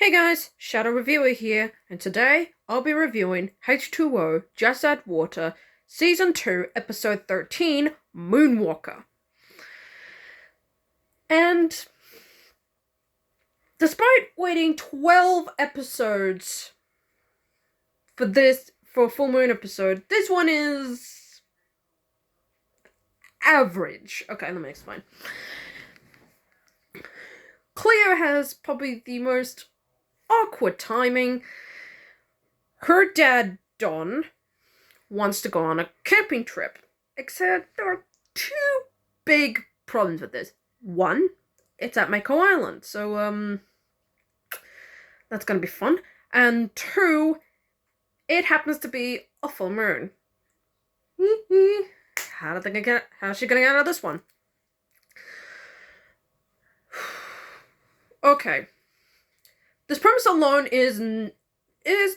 Hey guys, Shadow Reviewer here, and today I'll be reviewing H20 Just Add Water, Season 2, Episode 13, Moonwalker. And despite waiting 12 episodes for a full moon episode, this one is average. Okay, let me explain. Cleo has probably the most awkward timing. Her dad, Don, wants to go on a camping trip. Except there are two big problems with this. One, it's at Mako Island, so that's gonna be fun. And two, it happens to be a full moon. How's she gonna get out of this one? Okay. This premise alone is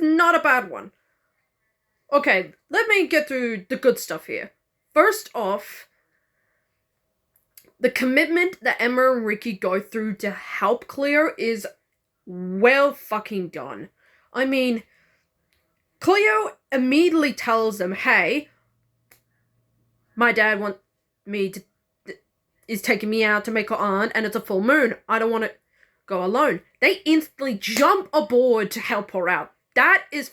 not a bad one. Okay, let me get through the good stuff here. First off, the commitment that Emma and Ricky go through to help Cleo is well fucking done. I mean, Cleo immediately tells them, hey, my dad is taking me out to make her aunt, and it's a full moon. I don't want to go alone. They instantly jump aboard to help her out. That is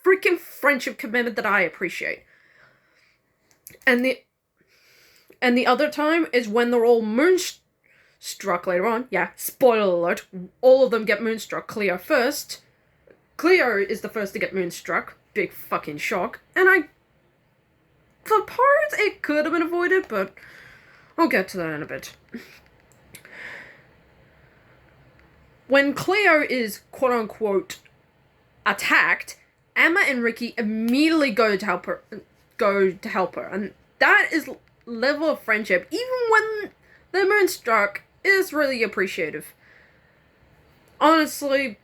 freaking friendship commitment that I appreciate. And the other time is when they're all moonstruck later on. Yeah, spoiler alert. All of them get moonstruck. Cleo first. Cleo is the first to get moonstruck. Big fucking shock. And for parts, it could have been avoided, but I'll get to that in a bit. When Cleo is quote-unquote attacked, Emma and Ricky immediately go to help her. And that is level of friendship, even when they're moonstruck, is really appreciative. Honestly,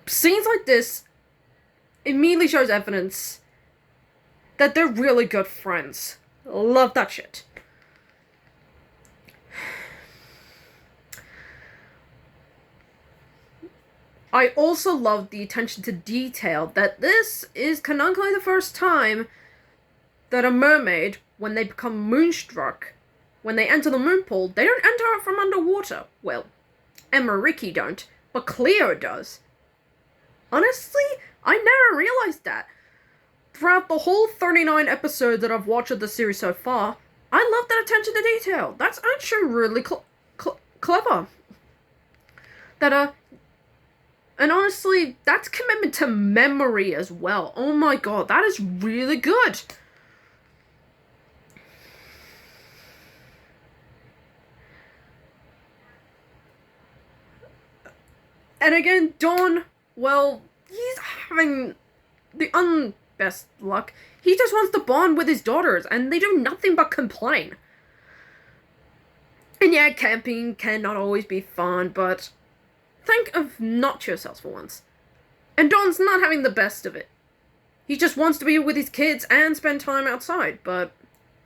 scenes like this immediately shows evidence that they're really good friends. Love that shit. I also love the attention to detail that this is canonically the first time that a mermaid, when they become moonstruck, when they enter the moon pool, they don't enter it from underwater. Well, Emma and Ricky don't, but Cleo does. Honestly, I never realized that. Throughout the whole 39 episodes that I've watched of the series so far, I love that attention to detail. That's actually really clever. And honestly, that's commitment to memory as well. Oh my god, that is really good. And again, Don, well, he's having the unbest luck. He just wants to bond with his daughters, and they do nothing but complain. And yeah, camping cannot always be fun, but think of not yourselves for once. And Don's not having the best of it. He just wants to be with his kids and spend time outside, but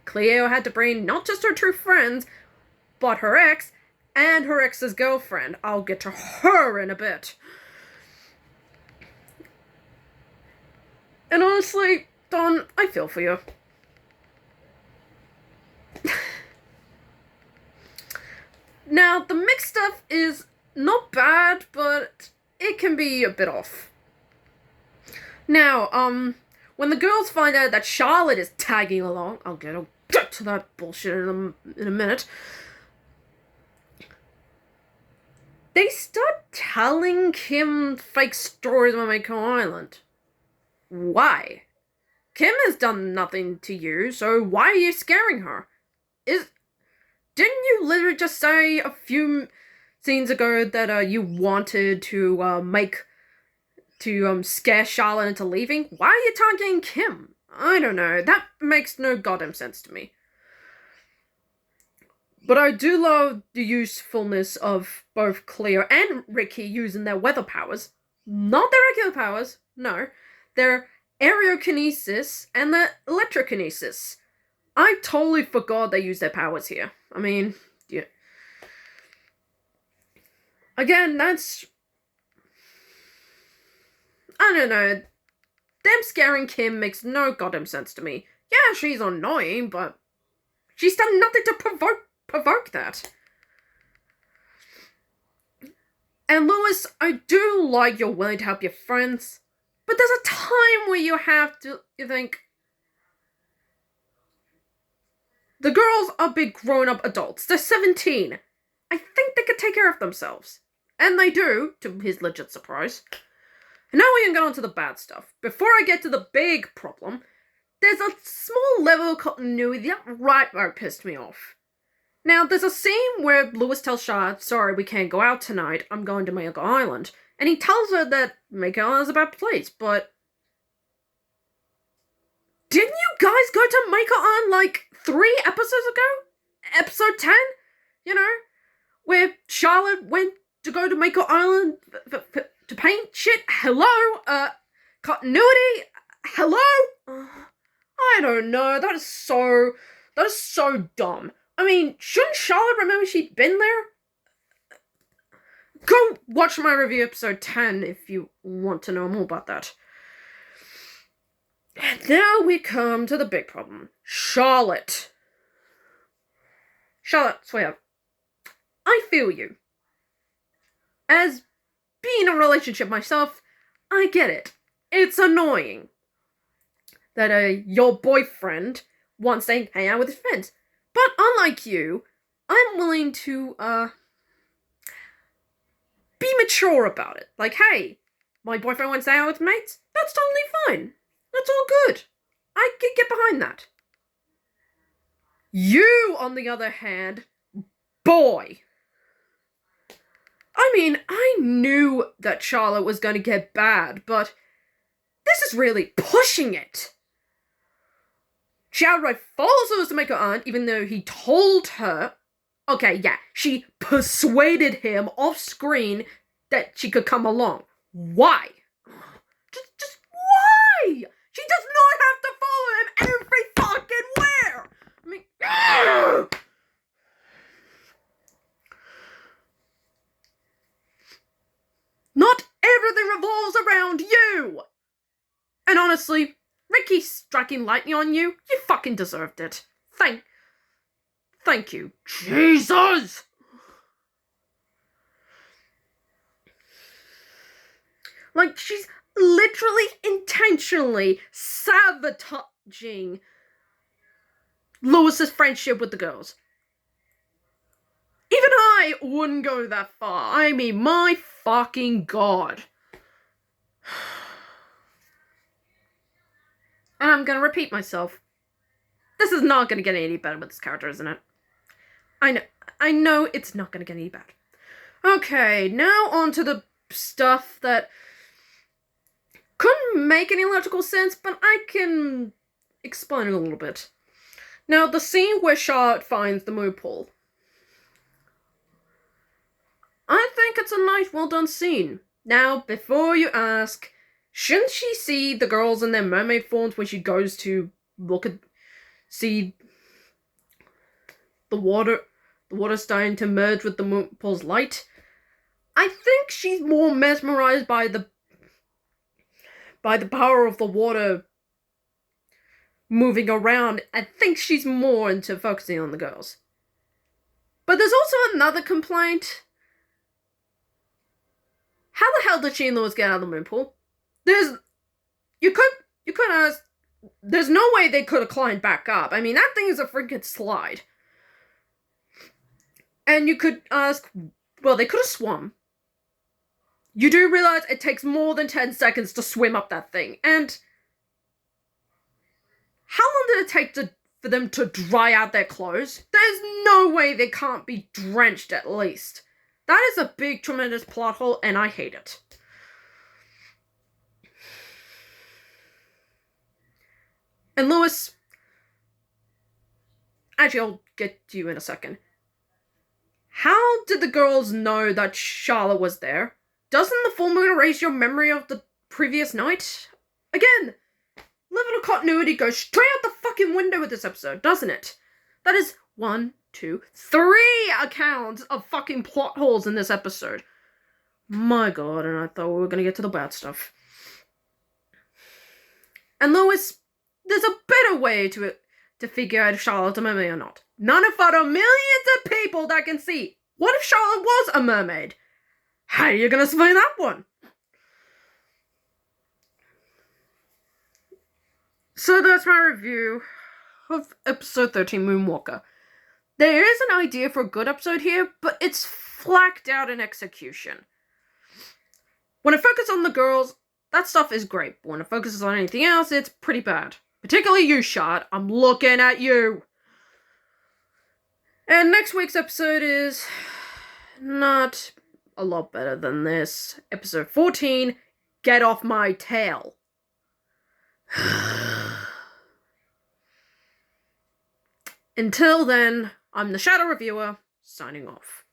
Cleo had to bring not just her true friends, but her ex and her ex's girlfriend. I'll get to her in a bit. And honestly, Don, I feel for you. Now, the mixed stuff is not bad, but it can be a bit off. Now, when the girls find out that Charlotte is tagging along, I'll get to that bullshit in a minute. They start telling Kim fake stories about Mako Island. Why? Kim has done nothing to you, so why are you scaring her? Didn't you literally just say a few scenes ago that you wanted to scare Charlotte into leaving? Why are you targeting Kim? I don't know. That makes no goddamn sense to me. But I do love the usefulness of both Cleo and Ricky using their weather powers. Not their regular powers, no. Their aerokinesis and their electrokinesis. I totally forgot they used their powers here. I mean, yeah. Again, that's I don't know. Them scaring Kim makes no goddamn sense to me. Yeah, she's annoying, but she's done nothing to provoke that. And Lewis, I do like you're willing to help your friends, but there's a time where you think, the girls are big grown-up adults. They're 17. I think they could take care of themselves. And they do, to his legit surprise. And now we can get on to the bad stuff. Before I get to the big problem, there's a small level of continuity that right pissed me off. Now, there's a scene where Lewis tells Charlotte, sorry, we can't go out tonight, I'm going to Mako Island. And he tells her that Mako Island is a bad place, but didn't you guys go to Mako Island like 3 episodes ago? Episode 10? You know? Where Charlotte went to go to Mako Island to paint shit? Hello? Continuity? Hello? I don't know. That is so dumb. I mean, shouldn't Charlotte remember she'd been there? Go watch my review episode 10 if you want to know more about that. And now we come to the big problem. Charlotte, sweetheart, I feel you. As being in a relationship myself, I get it. It's annoying that your boyfriend wants to hang out with his friends. But unlike you, I'm willing to, be mature about it. Like, hey, my boyfriend wants to hang out with mates? That's totally fine. That's all good. I can get behind that. You, on the other hand, boy. I mean, I knew that Charlotte was going to get bad, but this is really pushing it. She outright follows Lewis to make her aunt, even though he told her, okay, yeah, she persuaded him off screen that she could come along. Why? Just why? She does not have to follow him every fucking where. I mean, ugh! Not everything revolves around you. And honestly, Ricky striking lightning on you, you fucking deserved it. Thank you. Jesus! Like, she's literally intentionally sabotaging Lewis's friendship with the girls. Even I wouldn't go that far. I mean, my fucking god. And I'm gonna repeat myself. This is not gonna get any better with this character, isn't it? I know it's not gonna get any better. Okay, now on to the stuff that couldn't make any logical sense, but I can explain it a little bit. Now, the scene where Charlotte finds the moon pool. I think it's a nice, well-done scene. Now, before you ask, shouldn't she see the girls in their mermaid forms when she goes to see the water starting to merge with the moon pool's light? I think she's more mesmerized by the power of the water moving around. I think she's more into focusing on the girls. But there's also another complaint. How the hell did she and Lewis get out of the moon pool? You could ask, there's no way they could have climbed back up. I mean, that thing is a freaking slide. And you could ask, well, they could have swum. You do realize it takes more than 10 seconds to swim up that thing. And how long did it take for them to dry out their clothes? There's no way they can't be drenched at least. That is a big, tremendous plot hole, and I hate it. And Lewis, actually, I'll get to you in a second. How did the girls know that Charlotte was there? Doesn't the full moon erase your memory of the previous night? Again, level of continuity goes straight out the fucking window with this episode, doesn't it? That is 1, 2, 3 accounts of fucking plot holes in this episode. My god, and I thought we were gonna get to the bad stuff. And Lois, there's a better way to figure out if Charlotte's a mermaid or not. None of the millions of people that can see. What if Charlotte was a mermaid? How are you gonna explain that one? So that's my review of episode 13, Moonwalker. There is an idea for a good episode here, but it's flacked out in execution. When it focuses on the girls, that stuff is great, but when it focuses on anything else, it's pretty bad. Particularly you, Shard. I'm looking at you. And next week's episode is not a lot better than this. Episode 14, Get Off My Tail. Until then, I'm the Shadow Reviewer, signing off.